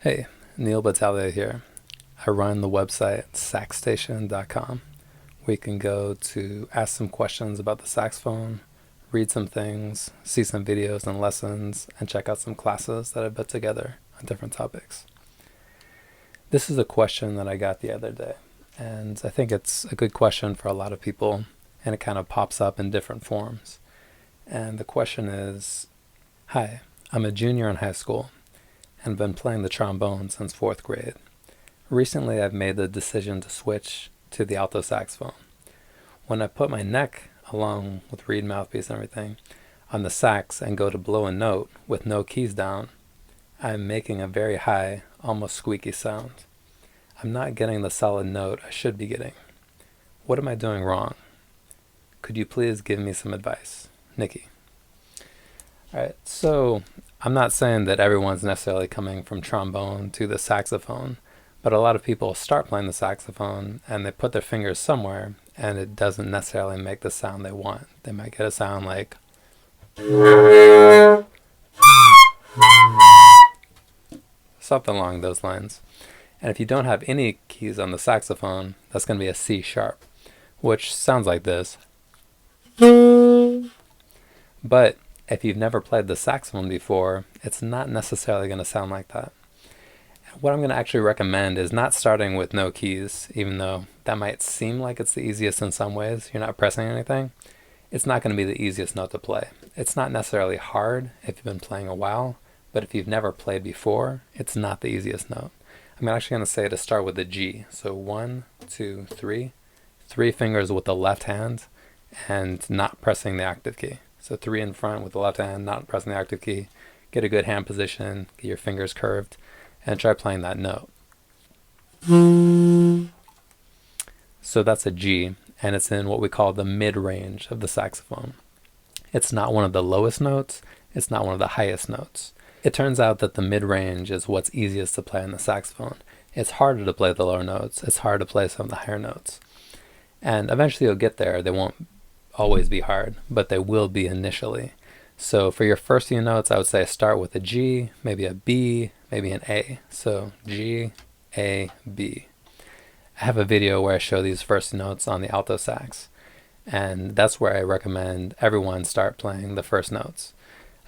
Hey, Neal Battaglia here. I run the website saxstation.com. We can go to ask some questions about the saxophone, read some things, see some videos and lessons, and check out some classes that I've put together on different topics. This is a question that I got the other day, and I think it's a good question for a lot of people, and it kind of pops up in different forms. And the question is, hi, I'm a junior in high school and been playing the trombone since 4th grade. Recently I've made the decision to switch to the alto saxophone. When I put my neck, along with reed mouthpiece and everything, on the sax and go to blow a note with no keys down, I'm making a very high, almost squeaky sound. I'm not getting the solid note I should be getting. What am I doing wrong? Could you please give me some advice? Nikki. Alright, so I'm not saying that everyone's necessarily coming from trombone to the saxophone, but a lot of people start playing the saxophone and they put their fingers somewhere and it doesn't necessarily make the sound they want. They might get a sound like something along those lines. And if you don't have any keys on the saxophone, that's going to be a C sharp, which sounds like this. But if you've never played the saxophone before, it's not necessarily going to sound like that. What I'm going to actually recommend is not starting with no keys, even though that might seem like it's the easiest in some ways. You're not pressing anything. It's not going to be the easiest note to play. It's not necessarily hard if you've been playing a while, but if you've never played before, it's not the easiest note. I'm actually going to say to start with a G. So 1, 2, 3. 3 fingers with the left hand and not pressing the octave key. So 3 in front with the left hand, not pressing the octave key. Get a good hand position, get your fingers curved, and try playing that note. So that's a G, and it's in what we call the mid-range of the saxophone. It's not one of the lowest notes, it's not one of the highest notes. It turns out that the mid-range is what's easiest to play on the saxophone. It's harder to play the lower notes, it's hard to play some of the higher notes. And eventually you'll get there. They won't always be hard, but they will be initially. So for your first few notes, I would say start with a G, maybe a B, maybe an A. So G, A, B. I have a video where I show these first notes on the alto sax, and that's where I recommend everyone start playing the first notes.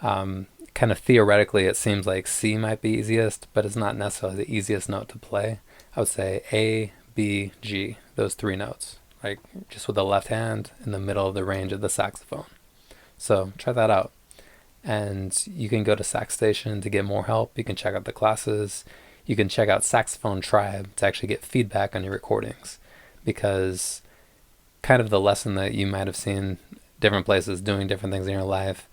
Kind of theoretically, it seems like C might be easiest, but it's not necessarily the easiest note to play. I would say A, B, G, those 3 notes, like just with the left hand in the middle of the range of the saxophone. So try that out. And you can go to Sax Station to get more help. You can check out the classes. You can check out Saxophone Tribe to actually get feedback on your recordings, because kind of the lesson that you might have seen different places doing different things in your life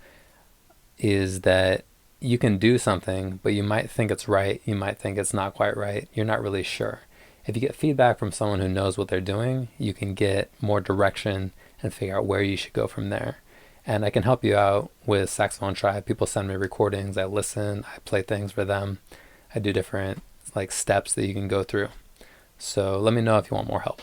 is that you can do something, but you might think it's right, you might think it's not quite right, you're not really sure. If you get feedback from someone who knows what they're doing, you can get more direction and figure out where you should go from there. And I can help you out with Saxophone Tribe. People send me recordings, I listen, I play things for them. I do different steps that you can go through. So let me know if you want more help.